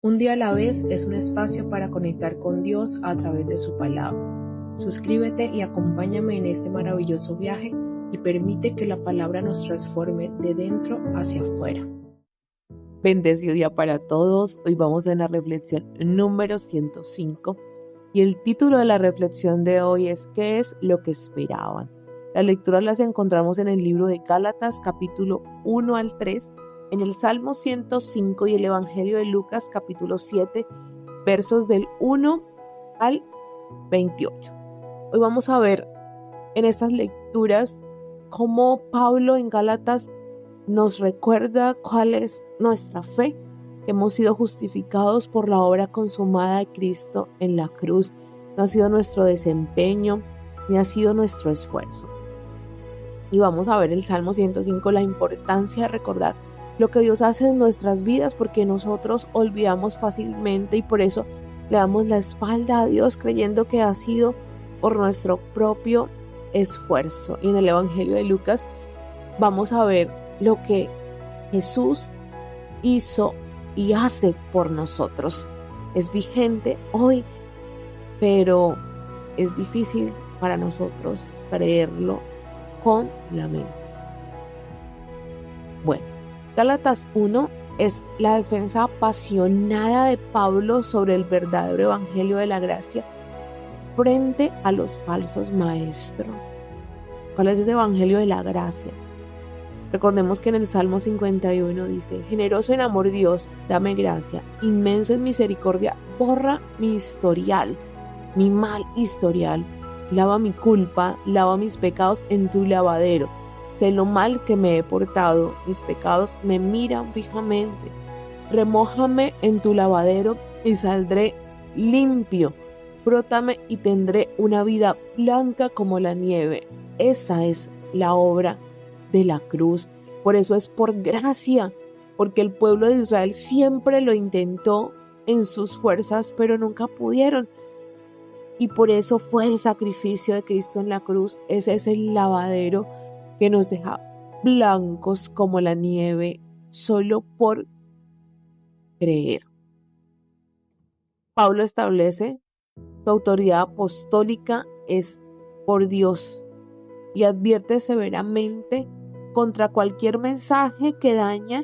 Un día a la vez es un espacio para conectar con Dios a través de su palabra. Suscríbete y acompáñame en este maravilloso viaje y permite que la palabra nos transforme de dentro hacia afuera. Bendecido día para todos. Hoy vamos en la reflexión número 105 y el título de la reflexión de hoy es ¿qué es lo que esperaban? Las lecturas las encontramos en el libro de Gálatas capítulo 1 al 3, en el Salmo 105 y el Evangelio de Lucas capítulo 7, versos del 1 al 28. Hoy vamos a ver en estas lecturas cómo Pablo en Gálatas nos recuerda cuál es nuestra fe, que hemos sido justificados por la obra consumada de Cristo en la cruz. No ha sido nuestro desempeño, ni ha sido nuestro esfuerzo. Y vamos a ver el Salmo 105, la importancia de recordar lo que Dios hace en nuestras vidas, porque nosotros olvidamos fácilmente y por eso le damos la espalda a Dios creyendo que ha sido por nuestro propio esfuerzo. Y en el Evangelio de Lucas vamos a ver lo que Jesús hizo y hace por nosotros. Es vigente hoy, pero es difícil para nosotros creerlo con la mente. Bueno, Gálatas 1 es la defensa apasionada de Pablo sobre el verdadero evangelio de la gracia frente a los falsos maestros. ¿Cuál es ese evangelio de la gracia? Recordemos que en el Salmo 51 dice: generoso en amor Dios, dame gracia, inmenso en misericordia, borra mi historial, mi mal historial, lava mi culpa, lava mis pecados en tu lavadero. Sé lo mal que me he portado, mis pecados me miran fijamente. Remójame en tu lavadero y saldré limpio. Frótame y tendré una vida blanca como la nieve. Esa es la obra de la cruz. Por eso es por gracia, porque el pueblo de Israel siempre lo intentó en sus fuerzas, pero nunca pudieron. Y por eso fue el sacrificio de Cristo en la cruz. Ese es el lavadero que nos deja blancos como la nieve, solo por creer. Pablo establece su autoridad apostólica es por Dios y advierte severamente contra cualquier mensaje que daña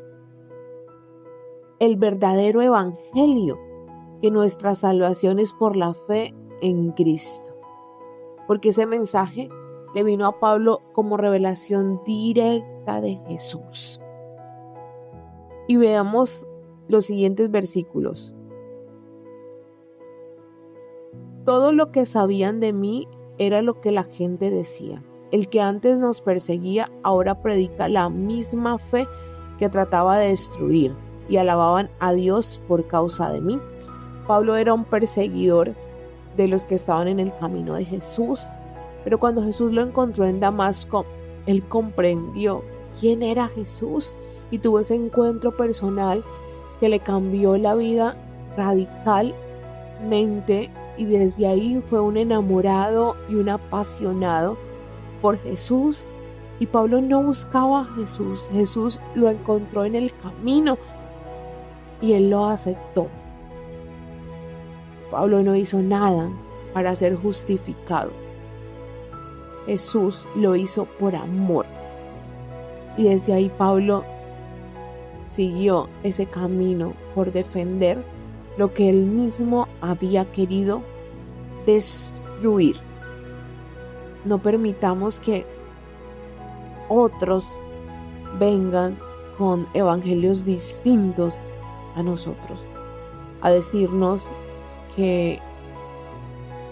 el verdadero evangelio, que nuestra salvación es por la fe en Cristo. Porque ese mensaje le vino a Pablo como revelación directa de Jesús. Y veamos los siguientes versículos. Todo lo que sabían de mí era lo que la gente decía. El que antes nos perseguía ahora predica la misma fe que trataba de destruir, y alababan a Dios por causa de mí. Pablo era un perseguidor de los que estaban en el camino de Jesús, pero cuando Jesús lo encontró en Damasco, él comprendió quién era Jesús y tuvo ese encuentro personal que le cambió la vida radicalmente, y desde ahí fue un enamorado y un apasionado por Jesús. Y Pablo no buscaba a Jesús, Jesús lo encontró en el camino y él lo aceptó. Pablo no hizo nada para ser justificado. Jesús lo hizo por amor. Y desde ahí Pablo siguió ese camino por defender lo que él mismo había querido destruir. No permitamos que otros vengan con evangelios distintos a nosotros, a decirnos que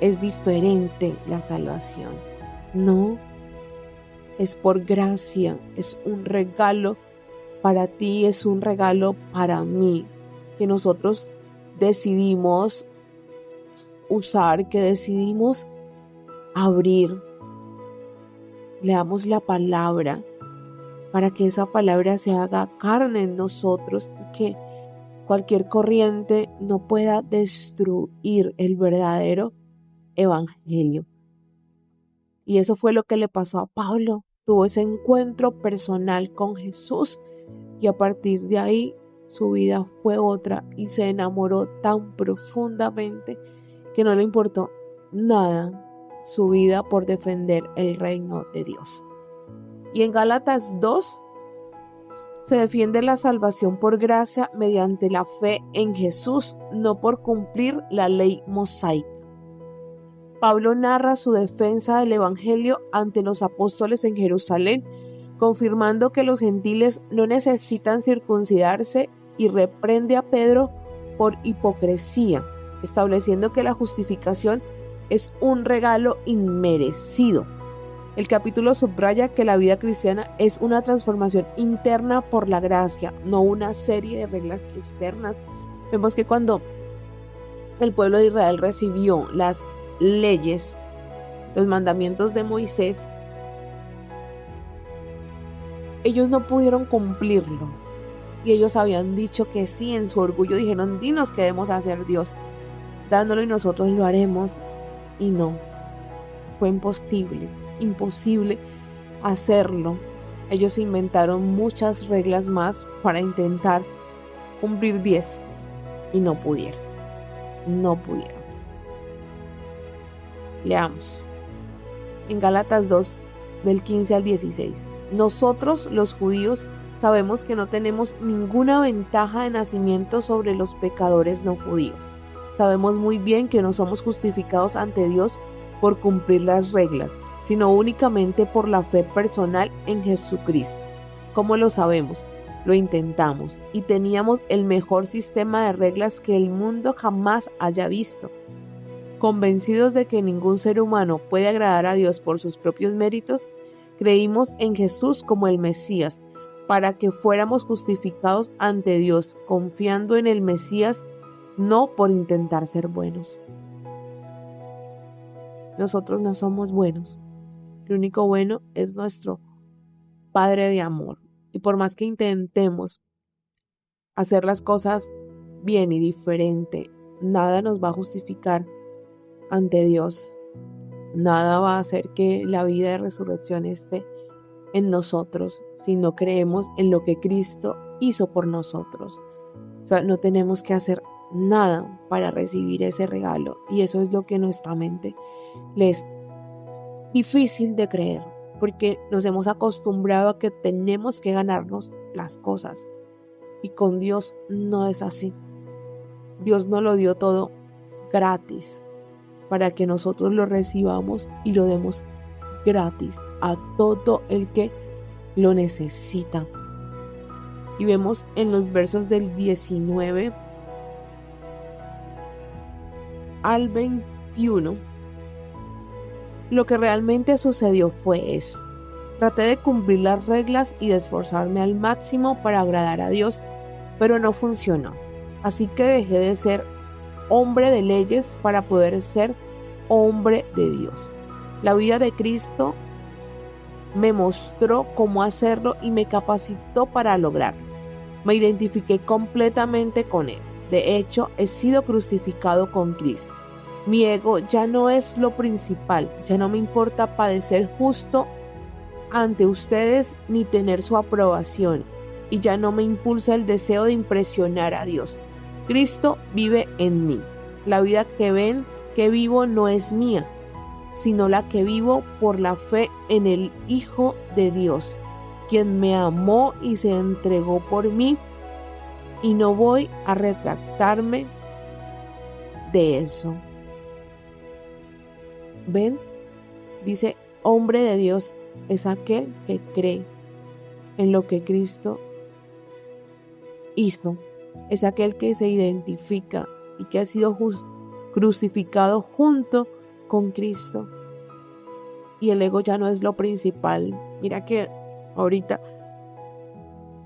es diferente la salvación. No, es por gracia, es un regalo para ti, es un regalo para mí, que nosotros decidimos usar, que decidimos abrir. Leamos la palabra para que esa palabra se haga carne en nosotros y que cualquier corriente no pueda destruir el verdadero evangelio. Y eso fue lo que le pasó a Pablo. Tuvo ese encuentro personal con Jesús y a partir de ahí su vida fue otra y se enamoró tan profundamente que no le importó nada su vida por defender el reino de Dios. Y en Gálatas 2 se defiende la salvación por gracia mediante la fe en Jesús, no por cumplir la ley mosaica. Pablo narra su defensa del Evangelio ante los apóstoles en Jerusalén, confirmando que los gentiles no necesitan circuncidarse, y reprende a Pedro por hipocresía, estableciendo que la justificación es un regalo inmerecido. El capítulo subraya que la vida cristiana es una transformación interna por la gracia, no una serie de reglas externas. Vemos que cuando el pueblo de Israel recibió las leyes, los mandamientos de Moisés, ellos no pudieron cumplirlo. Y ellos habían dicho que sí, en su orgullo dijeron: dinos qué debemos hacer, Dios, dándolo y nosotros lo haremos. Y no, fue imposible hacerlo. Ellos inventaron muchas reglas más para intentar cumplir 10 y no pudieron. Leamos en Gálatas 2 del 15 al 16. Nosotros los judíos sabemos que no tenemos ninguna ventaja de nacimiento sobre los pecadores no judíos. Sabemos muy bien que no somos justificados ante Dios por cumplir las reglas, sino únicamente por la fe personal en Jesucristo. ¿Cómo lo sabemos? Lo intentamos y teníamos el mejor sistema de reglas que el mundo jamás haya visto. Convencidos de que ningún ser humano puede agradar a Dios por sus propios méritos, creímos en Jesús como el Mesías, para que fuéramos justificados ante Dios, confiando en el Mesías, no por intentar ser buenos. Nosotros no somos buenos. El único bueno es nuestro Padre de amor. Y por más que intentemos hacer las cosas bien y diferente, nada nos va a justificar ante Dios. Nada va a hacer que la vida de resurrección esté en nosotros si no creemos en lo que Cristo hizo por nosotros. O sea, no tenemos que hacer nada para recibir ese regalo, y eso es lo que nuestra mente le es difícil de creer, porque nos hemos acostumbrado a que tenemos que ganarnos las cosas, y con Dios no es así. Dios nos lo dio todo gratis para que nosotros lo recibamos y lo demos gratis a todo el que lo necesita. Y vemos en los versos del 19 al 21 lo que realmente sucedió fue esto. Traté de cumplir las reglas y de esforzarme al máximo para agradar a Dios, pero no funcionó. Así que dejé de ser hombre de leyes para poder ser hombre de Dios. La vida de Cristo me mostró cómo hacerlo y me capacitó para lograrlo. Me identifiqué completamente con Él. De hecho, he sido crucificado con Cristo. Mi ego ya no es lo principal. Ya no me importa padecer justo ante ustedes ni tener su aprobación. Y ya no me impulsa el deseo de impresionar a Dios. Cristo vive en mí. La vida que ven que vivo no es mía, sino la que vivo por la fe en el Hijo de Dios, quien me amó y se entregó por mí, y no voy a retractarme de eso. ¿Ven? Dice, hombre de Dios es aquel que cree en lo que Cristo hizo, es aquel que se identifica y que ha sido crucificado junto con Cristo, y el ego ya no es lo principal. Mira que ahorita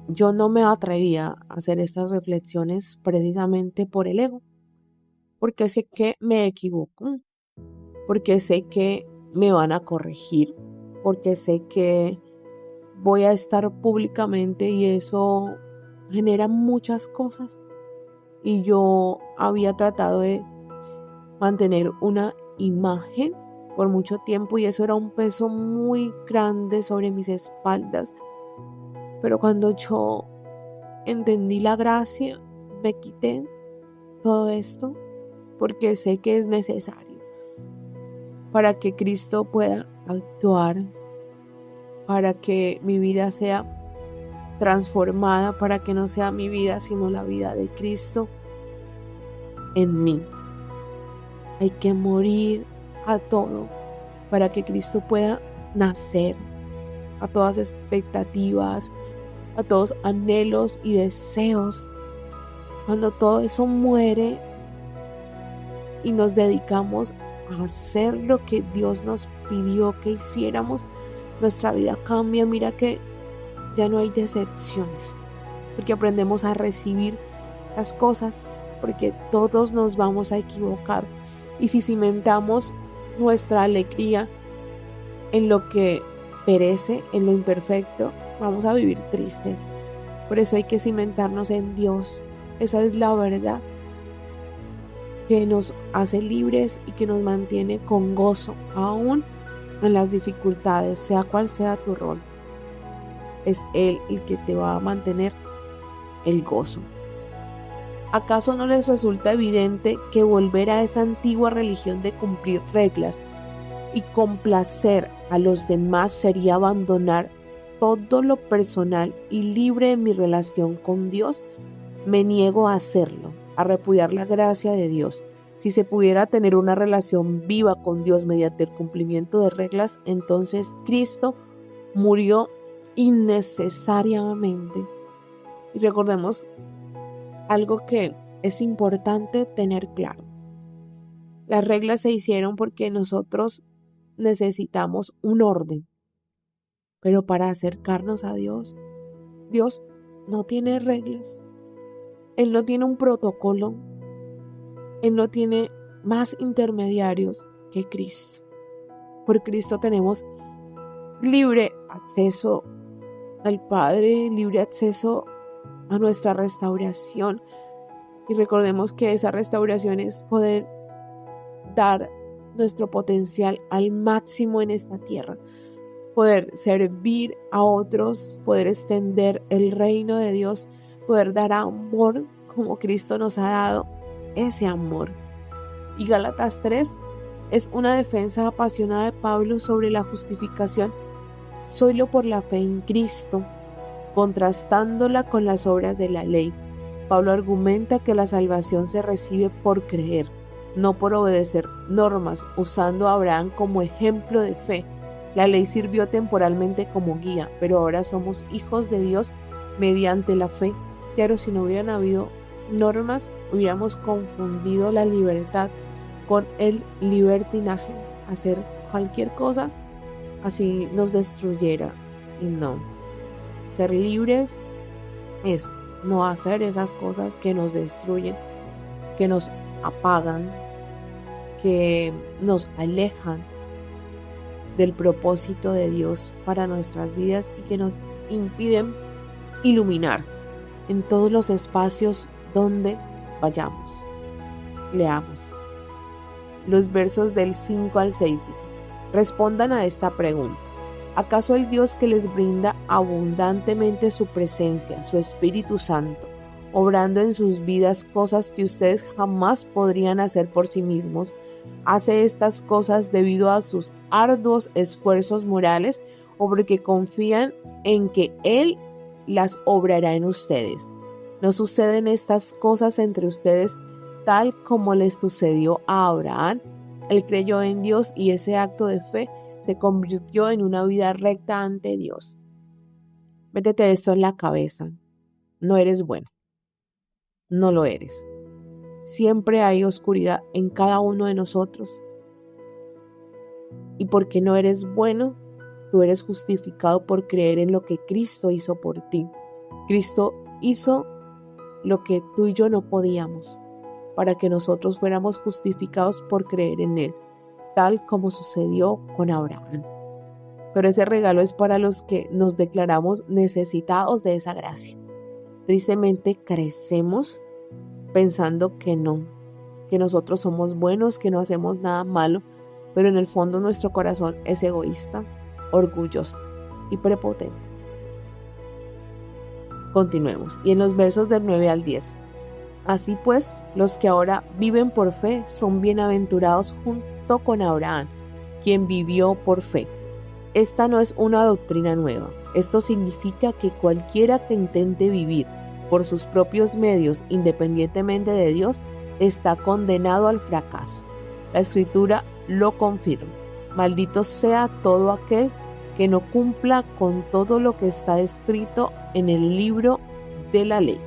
yo no me atrevía a hacer estas reflexiones precisamente por el ego, porque sé que me equivoco, porque sé que me van a corregir, porque sé que voy a estar públicamente y eso genera muchas cosas, y yo había tratado de mantener una imagen por mucho tiempo y eso era un peso muy grande sobre mis espaldas. Pero cuando yo entendí la gracia, me quité todo esto porque sé que es necesario para que Cristo pueda actuar, para que mi vida sea transformada, para que no sea mi vida sino la vida de Cristo en mí. Hay que morir a todo para que Cristo pueda nacer, a todas expectativas, a todos anhelos y deseos. Cuando todo eso muere y nos dedicamos a hacer lo que Dios nos pidió que hiciéramos, nuestra vida cambia. Mira que ya no hay decepciones, porque aprendemos a recibir las cosas, porque todos nos vamos a equivocar. Y si cimentamos nuestra alegría en lo que perece, en lo imperfecto, vamos a vivir tristes. Por eso hay que cimentarnos en Dios. Esa es la verdad que nos hace libres y que nos mantiene con gozo, aún en las dificultades, sea cual sea tu rol. Es Él el que te va a mantener el gozo. ¿Acaso no les resulta evidente que volver a esa antigua religión de cumplir reglas y complacer a los demás sería abandonar todo lo personal y libre de mi relación con Dios? Me niego a hacerlo, a repudiar la gracia de Dios. Si se pudiera tener una relación viva con Dios mediante el cumplimiento de reglas, entonces Cristo murió innecesariamente. Y recordemos algo que es importante tener claro. Las reglas se hicieron porque nosotros necesitamos un orden. Pero para acercarnos a Dios, Dios no tiene reglas. Él no tiene un protocolo. Él no tiene más intermediarios que Cristo. Por Cristo tenemos libre acceso al Padre, libre acceso a nuestra restauración. Y recordemos que esa restauración es poder dar nuestro potencial al máximo en esta tierra, poder servir a otros, poder extender el reino de Dios, poder dar amor como Cristo nos ha dado ese amor. Y Gálatas 3 es una defensa apasionada de Pablo sobre la justificación solo por la fe en Cristo, contrastándola con las obras de la ley. Pablo argumenta que la salvación se recibe por creer, no por obedecer normas, usando a Abraham como ejemplo de fe. La ley sirvió temporalmente como guía, pero ahora somos hijos de Dios mediante la fe. Claro, si no hubieran habido normas, hubiéramos confundido la libertad con el libertinaje, hacer cualquier cosa así nos destruyera. Y no, ser libres es no hacer esas cosas que nos destruyen, que nos apagan, que nos alejan del propósito de Dios para nuestras vidas y que nos impiden iluminar en todos los espacios donde vayamos. Leamos. Los versos del 5 al 6 dicen: respondan a esta pregunta. ¿Acaso el Dios que les brinda abundantemente su presencia, su Espíritu Santo, obrando en sus vidas cosas que ustedes jamás podrían hacer por sí mismos, hace estas cosas debido a sus arduos esfuerzos morales o porque confían en que Él las obrará en ustedes? ¿No suceden estas cosas entre ustedes tal como les sucedió a Abraham? Él creyó en Dios y ese acto de fe se convirtió en una vida recta ante Dios. Métete esto en la cabeza. No eres bueno. No lo eres. Siempre hay oscuridad en cada uno de nosotros. Y porque no eres bueno, tú eres justificado por creer en lo que Cristo hizo por ti. Cristo hizo lo que tú y yo no podíamos, para que nosotros fuéramos justificados por creer en Él, tal como sucedió con Abraham. Pero ese regalo es para los que nos declaramos necesitados de esa gracia. Tristemente crecemos pensando que no, que nosotros somos buenos, que no hacemos nada malo, pero en el fondo nuestro corazón es egoísta, orgulloso y prepotente. Continuemos. Y en los versos del 9 al 10. Así pues, los que ahora viven por fe son bienaventurados junto con Abraham, quien vivió por fe. Esta no es una doctrina nueva. Esto significa que cualquiera que intente vivir por sus propios medios independientemente de Dios está condenado al fracaso. La Escritura lo confirma. Maldito sea todo aquel que no cumpla con todo lo que está escrito en el libro de la ley.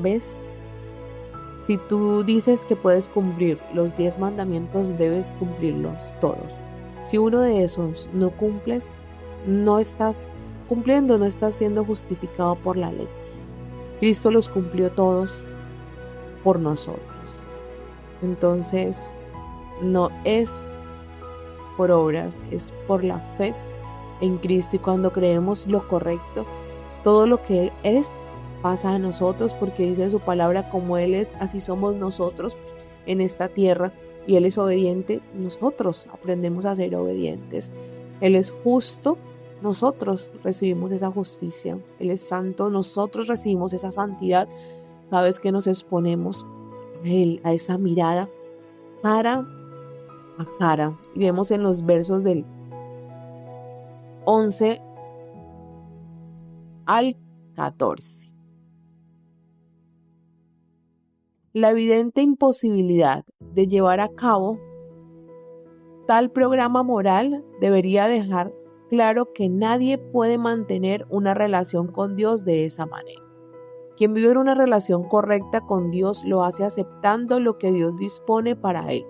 ¿Ves? Si tú dices que puedes cumplir los 10 mandamientos, debes cumplirlos todos. Si uno de esos no cumples, no estás cumpliendo, no estás siendo justificado por la ley. Cristo los cumplió todos por nosotros. Entonces, no es por obras, es por la fe en Cristo. Y cuando creemos lo correcto, todo lo que Él es pasa a nosotros, porque dice en su palabra, como Él es, así somos nosotros en esta tierra, y Él es obediente, nosotros aprendemos a ser obedientes. Él es justo, nosotros recibimos esa justicia. Él es santo, nosotros recibimos esa santidad cada vez que nos exponemos a Él, a esa mirada cara a cara. Y vemos en los versos del 11 al 14. La evidente imposibilidad de llevar a cabo tal programa moral debería dejar claro que nadie puede mantener una relación con Dios de esa manera. Quien vive en una relación correcta con Dios lo hace aceptando lo que Dios dispone para él.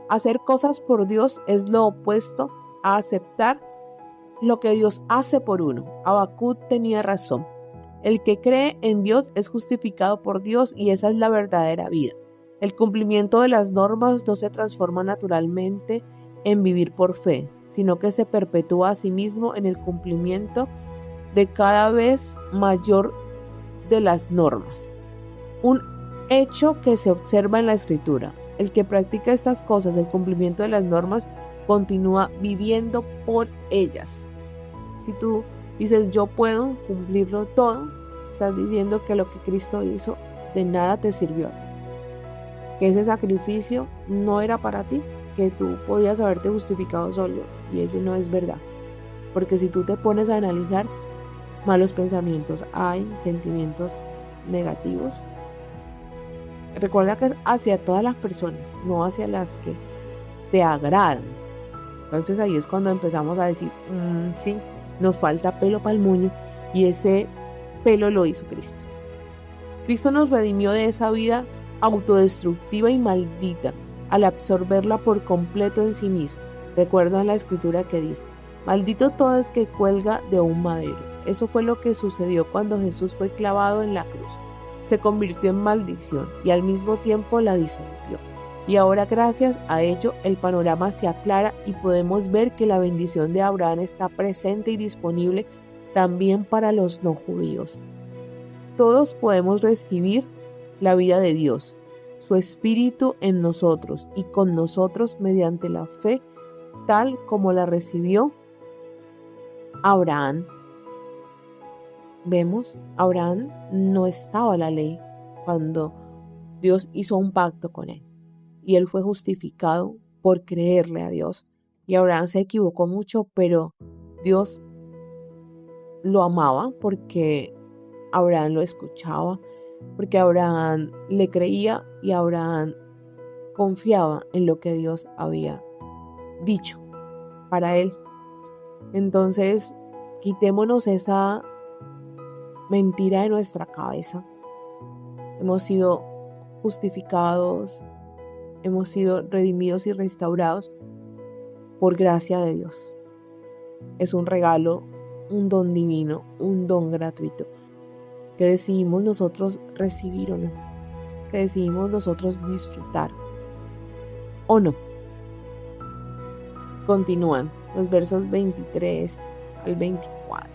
Hacer cosas por Dios es lo opuesto a aceptar lo que Dios hace por uno. Habacuc tenía razón. El que cree en Dios es justificado por Dios, y esa es la verdadera vida. El cumplimiento de las normas no se transforma naturalmente en vivir por fe, sino que se perpetúa a sí mismo en el cumplimiento de cada vez mayor de las normas. Un hecho que se observa en la Escritura: el que practica estas cosas, el cumplimiento de las normas, continúa viviendo por ellas. Si tú dices yo puedo cumplirlo todo, estás diciendo que lo que Cristo hizo de nada te sirvió a ti, que ese sacrificio no era para ti, que tú podías haberte justificado solo, y eso no es verdad. Porque si tú te pones a analizar, malos pensamientos hay, sentimientos negativos. Recuerda que es hacia todas las personas, no hacia las que te agradan. Entonces ahí es cuando empezamos a decir, sí, nos falta pelo para el moño, y ese pelo lo hizo Cristo. Cristo nos redimió de esa vida autodestructiva y maldita al absorberla por completo en sí mismo. Recuerda la Escritura que dice: maldito todo el que cuelga de un madero. Eso fue lo que sucedió cuando Jesús fue clavado en la cruz. Se convirtió en maldición y al mismo tiempo la disolvió. Y ahora, gracias a ello, el panorama se aclara y podemos ver que la bendición de Abraham está presente y disponible también para los no judíos. Todos podemos recibir la vida de Dios, su Espíritu en nosotros y con nosotros mediante la fe, tal como la recibió Abraham. Vemos, Abraham no estaba la ley cuando Dios hizo un pacto con él, y él fue justificado por creerle a Dios. Y Abraham se equivocó mucho, pero Dios lo amaba porque Abraham lo escuchaba, porque Abraham le creía y Abraham confiaba en lo que Dios había dicho para él. Entonces, quitémonos esa mentira de nuestra cabeza. Hemos sido justificados, hemos sido redimidos y restaurados por gracia de Dios. Es un regalo, un don divino, un don gratuito que decidimos nosotros recibir o no, que decidimos nosotros disfrutar o no. Continúan los versos 23 al 24.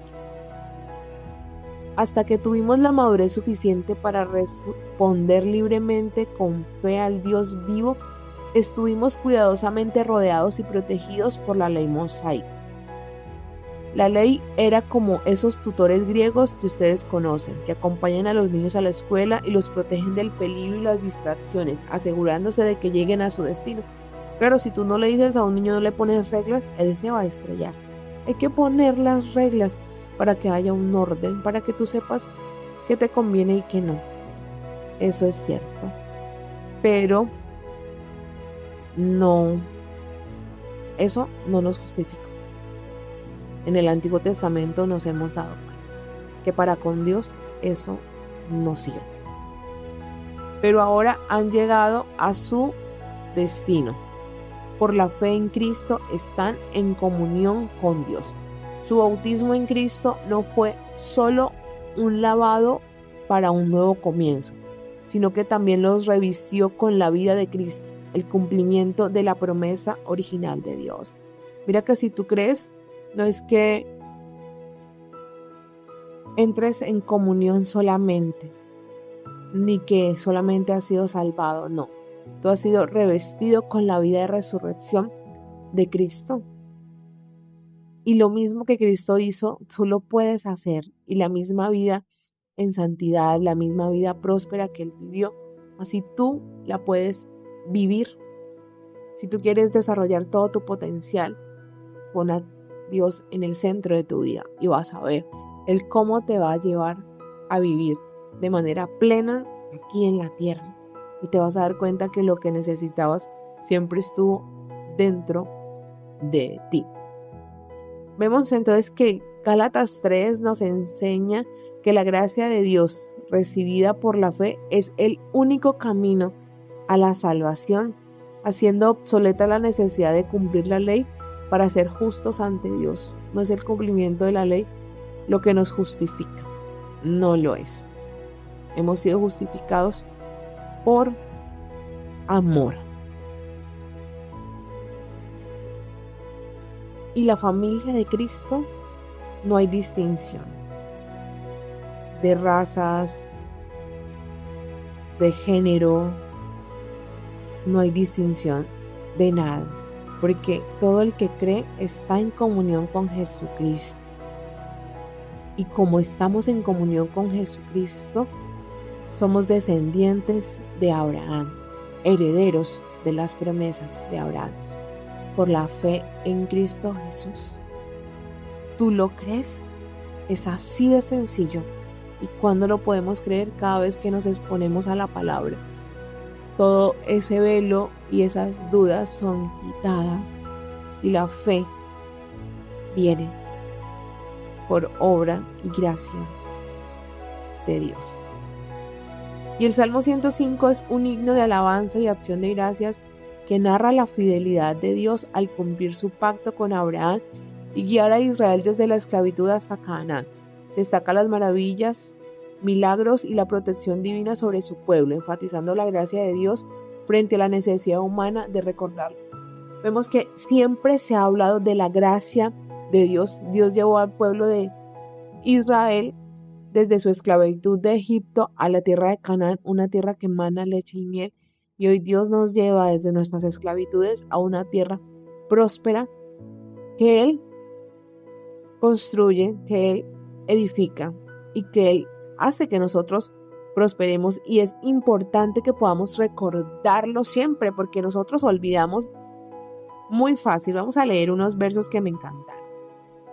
Hasta que tuvimos la madurez suficiente para responder libremente con fe al Dios vivo, estuvimos cuidadosamente rodeados y protegidos por la ley mosaica. La ley era como esos tutores griegos que ustedes conocen, que acompañan a los niños a la escuela y los protegen del peligro y las distracciones, asegurándose de que lleguen a su destino. Claro, si tú no le dices a un niño, no le pones reglas, él se va a estrellar. Hay que poner las reglas para que haya un orden, para que tú sepas qué te conviene y qué no. Eso es cierto. Pero no, eso no nos justifica. En el Antiguo Testamento nos hemos dado cuenta que para con Dios eso no sirve. Pero ahora han llegado a su destino. Por la fe en Cristo están en comunión con Dios. Su bautismo en Cristo no fue solo un lavado para un nuevo comienzo, sino que también los revistió con la vida de Cristo, el cumplimiento de la promesa original de Dios. Mira que si tú crees, no es que entres en comunión solamente, ni que solamente has sido salvado, no. Tú has sido revestido con la vida de resurrección de Cristo. Y lo mismo que Cristo hizo, tú lo puedes hacer. Y la misma vida en santidad, la misma vida próspera que Él vivió, así tú la puedes vivir. Si tú quieres desarrollar todo tu potencial, pon a Dios en el centro de tu vida y vas a ver el cómo te va a llevar a vivir de manera plena aquí en la tierra. Y te vas a dar cuenta que lo que necesitabas siempre estuvo dentro de ti. Vemos entonces que Gálatas 3 nos enseña que la gracia de Dios recibida por la fe es el único camino a la salvación, haciendo obsoleta la necesidad de cumplir la ley para ser justos ante Dios. No es el cumplimiento de la ley lo que nos justifica, no lo es. Hemos sido justificados por amor. Y la familia de Cristo no hay distinción de razas, de género, no hay distinción de nada, porque todo el que cree está en comunión con Jesucristo. Y como estamos en comunión con Jesucristo, somos descendientes de Abraham, herederos de las promesas de Abraham, por la fe en Cristo Jesús. ¿Tú lo crees? Es así de sencillo. ¿Y cuándo lo podemos creer? Cada vez que nos exponemos a la palabra. Todo ese velo y esas dudas son quitadas y la fe viene por obra y gracia de Dios. Y el Salmo 105 es un himno de alabanza y acción de gracias que narra la fidelidad de Dios al cumplir su pacto con Abraham y guiar a Israel desde la esclavitud hasta Canaán. Destaca las maravillas, milagros y la protección divina sobre su pueblo, enfatizando la gracia de Dios frente a la necesidad humana de recordarlo. Vemos que siempre se ha hablado de la gracia de Dios. Dios llevó al pueblo de Israel desde su esclavitud de Egipto a la tierra de Canaán, una tierra que emana leche y miel. Y hoy Dios nos lleva desde nuestras esclavitudes a una tierra próspera que Él construye, que Él edifica y que Él hace que nosotros prosperemos. Y es importante que podamos recordarlo siempre, porque nosotros olvidamos muy fácil. Vamos a leer unos versos que me encantaron.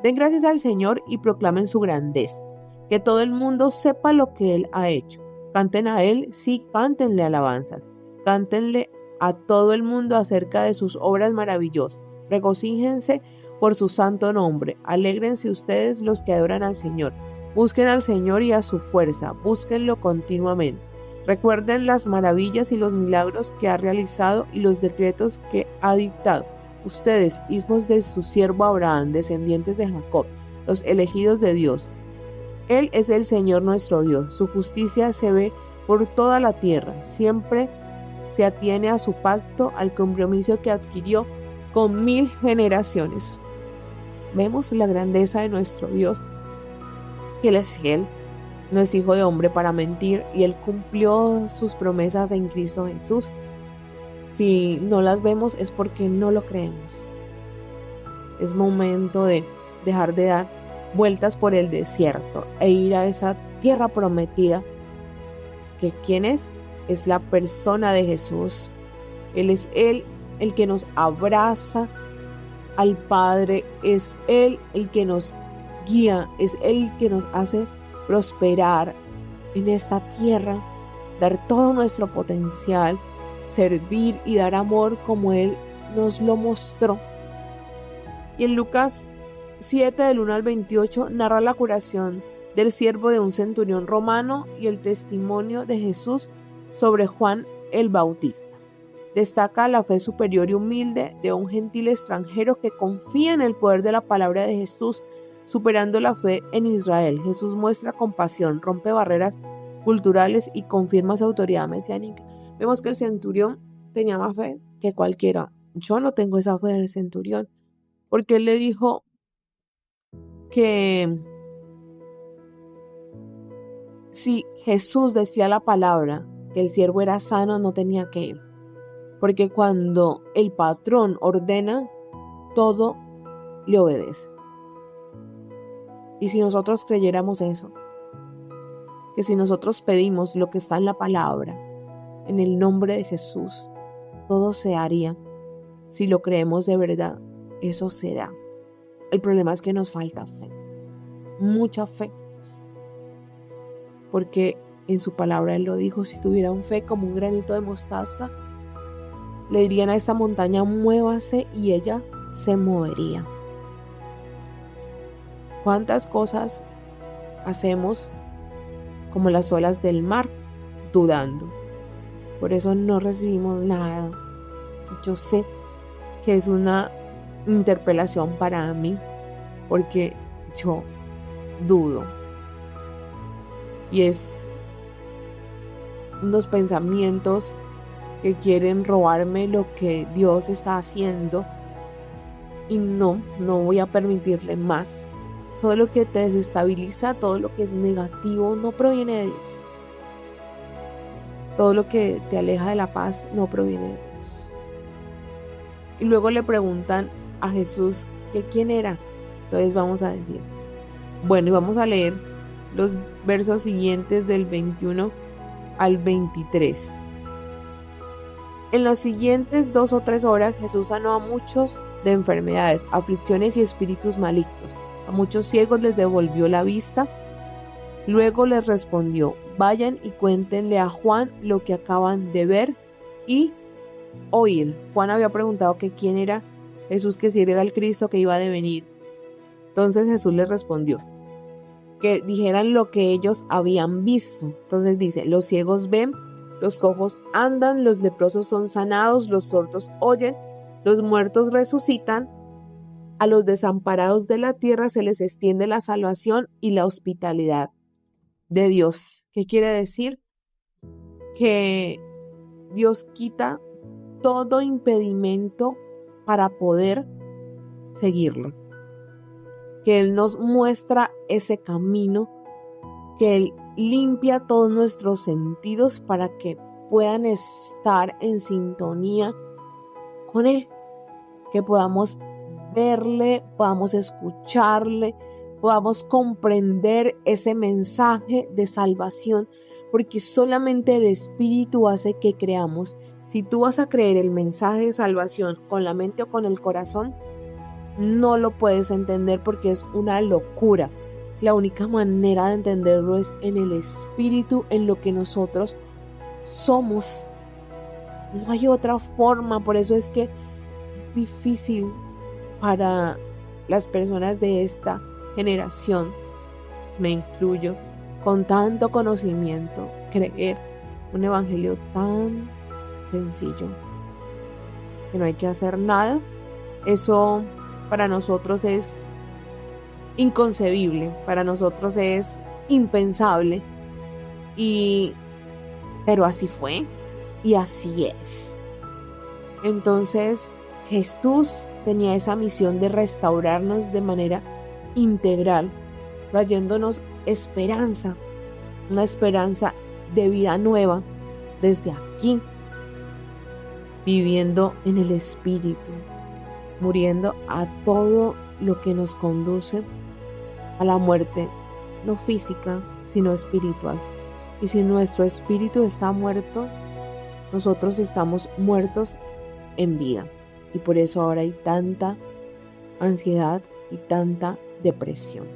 Den gracias al Señor y proclamen su grandeza, que todo el mundo sepa lo que Él ha hecho. Canten a Él, sí, cántenle alabanzas. Cántenle a todo el mundo acerca de sus obras maravillosas. Regocíjense por su santo nombre. Alégrense ustedes los que adoran al Señor. Busquen al Señor y a su fuerza. Búsquenlo continuamente. Recuerden las maravillas y los milagros que ha realizado y los decretos que ha dictado. Ustedes, hijos de su siervo Abraham, descendientes de Jacob, los elegidos de Dios. Él es el Señor nuestro Dios. Su justicia se ve por toda la tierra. Siempre se atiene a su pacto, al compromiso que adquirió con 1000 generaciones. Vemos la grandeza de nuestro Dios, que Él es fiel, no es hijo de hombre para mentir, y Él cumplió sus promesas en Cristo Jesús. Si no las vemos es porque no lo creemos. Es momento de dejar de dar vueltas por el desierto e ir a esa tierra prometida. ¿Que quién es? Es la persona de Jesús. Él es Él el que nos abraza al Padre, es Él el que nos guía, es Él el que nos hace prosperar en esta tierra, dar todo nuestro potencial, servir y dar amor como Él nos lo mostró. Y en Lucas 7, del 1 al 28, narra la curación del siervo de un centurión romano y el testimonio de Jesús sobre Juan el Bautista. Destaca la fe superior y humilde de un gentil extranjero que confía en el poder de la palabra de Jesús, superando la fe en Israel. Jesús muestra compasión, rompe barreras culturales y confirma su autoridad mesiánica. Vemos que el centurión tenía más fe que cualquiera. Yo no tengo esa fe del centurión, porque él le dijo que si Jesús decía la palabra, que el siervo era sano, no tenía que ir. Porque cuando el patrón ordena, todo le obedece. Y si nosotros creyéramos eso, que si nosotros pedimos lo que está en la palabra, en el nombre de Jesús, todo se haría. Si lo creemos de verdad, eso se da. El problema es que nos falta fe, mucha fe. Porque en su palabra Él lo dijo, si tuvieran fe como un granito de mostaza, le dirían a esta montaña, muévase, y ella se movería. ¿Cuántas cosas hacemos como las olas del mar, dudando? Por eso no recibimos nada. Yo sé que es una interpelación para mí, porque yo dudo. Y es unos pensamientos que quieren robarme lo que Dios está haciendo, y no voy a permitirle más. Todo lo que te desestabiliza, todo lo que es negativo, no proviene de Dios. Todo lo que te aleja de la paz no proviene de Dios. Y luego le preguntan a Jesús que quién era. Entonces vamos a decir, bueno, y vamos a leer los versos siguientes del 21 al 23. En las siguientes 2 o 3 horas Jesús sanó a muchos de enfermedades, aflicciones y espíritus malignos. A muchos ciegos les devolvió la vista. Luego les respondió, vayan y cuéntenle a Juan lo que acaban de ver y oír. Juan había preguntado que quién era Jesús, que si él era el Cristo que iba a venir. Entonces Jesús les respondió que dijeran lo que ellos habían visto. Entonces dice, los ciegos ven, los cojos andan, los leprosos son sanados, los sordos oyen, los muertos resucitan, a los desamparados de la tierra se les extiende la salvación y la hospitalidad de Dios. ¿Qué quiere decir? Que Dios quita todo impedimento para poder seguirlo. Que Él nos muestra ese camino, que Él limpia todos nuestros sentidos para que puedan estar en sintonía con Él, que podamos verle, podamos escucharle, podamos comprender ese mensaje de salvación, porque solamente el Espíritu hace que creamos. Si tú vas a creer el mensaje de salvación con la mente o con el corazón, no lo puedes entender porque es una locura. La única manera de entenderlo es en el Espíritu, en lo que nosotros somos. No hay otra forma. Por eso es que es difícil para las personas de esta generación, me incluyo, con tanto conocimiento, creer un evangelio tan sencillo, que no hay que hacer nada. Eso para nosotros es inconcebible, para nosotros es impensable, pero así fue y así es. Entonces Jesús tenía esa misión de restaurarnos de manera integral, trayéndonos esperanza, una esperanza de vida nueva desde aquí, viviendo en el Espíritu, muriendo a todo lo que nos conduce a la muerte, no física, sino espiritual. Y si nuestro espíritu está muerto, nosotros estamos muertos en vida. Y por eso ahora hay tanta ansiedad y tanta depresión,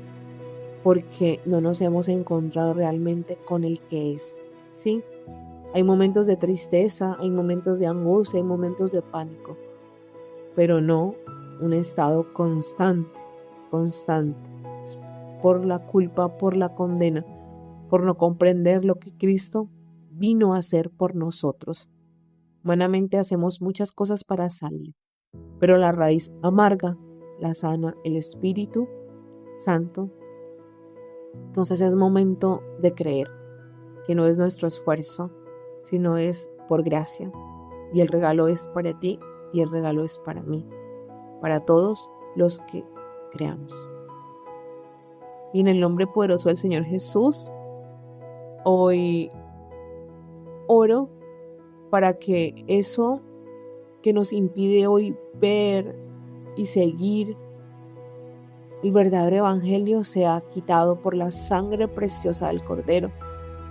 porque no nos hemos encontrado realmente con el que es, ¿sí? Hay momentos de tristeza, hay momentos de angustia, hay momentos de pánico, pero no un estado constante, por la culpa, por la condena, por no comprender lo que Cristo vino a hacer por nosotros. Humanamente hacemos muchas cosas para salir, pero la raíz amarga la sana el Espíritu Santo. Entonces es momento de creer que no es nuestro esfuerzo, sino es por gracia. Y el regalo es para ti y el regalo es para mí, para todos los que creamos. Y en el nombre poderoso del Señor Jesús, hoy oro para que eso que nos impide hoy ver y seguir el verdadero evangelio sea quitado por la sangre preciosa del Cordero,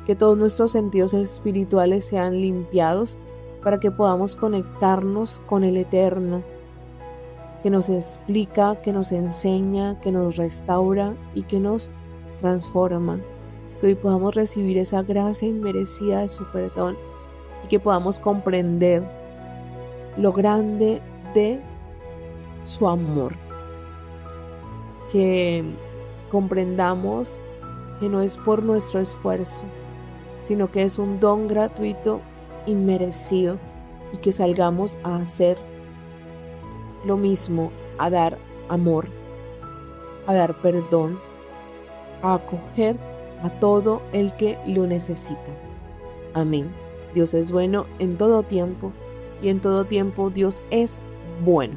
que todos nuestros sentidos espirituales sean limpiados para que podamos conectarnos con el Eterno, que nos explica, que nos enseña, que nos restaura y que nos transforma. Que hoy podamos recibir esa gracia inmerecida de su perdón y que podamos comprender lo grande de su amor. Que comprendamos que no es por nuestro esfuerzo, sino que es un don gratuito, inmerecido, y que salgamos a hacer lo mismo, a dar amor, a dar perdón, a acoger a todo el que lo necesita. Amén. Dios es bueno en todo tiempo, y en todo tiempo Dios es bueno.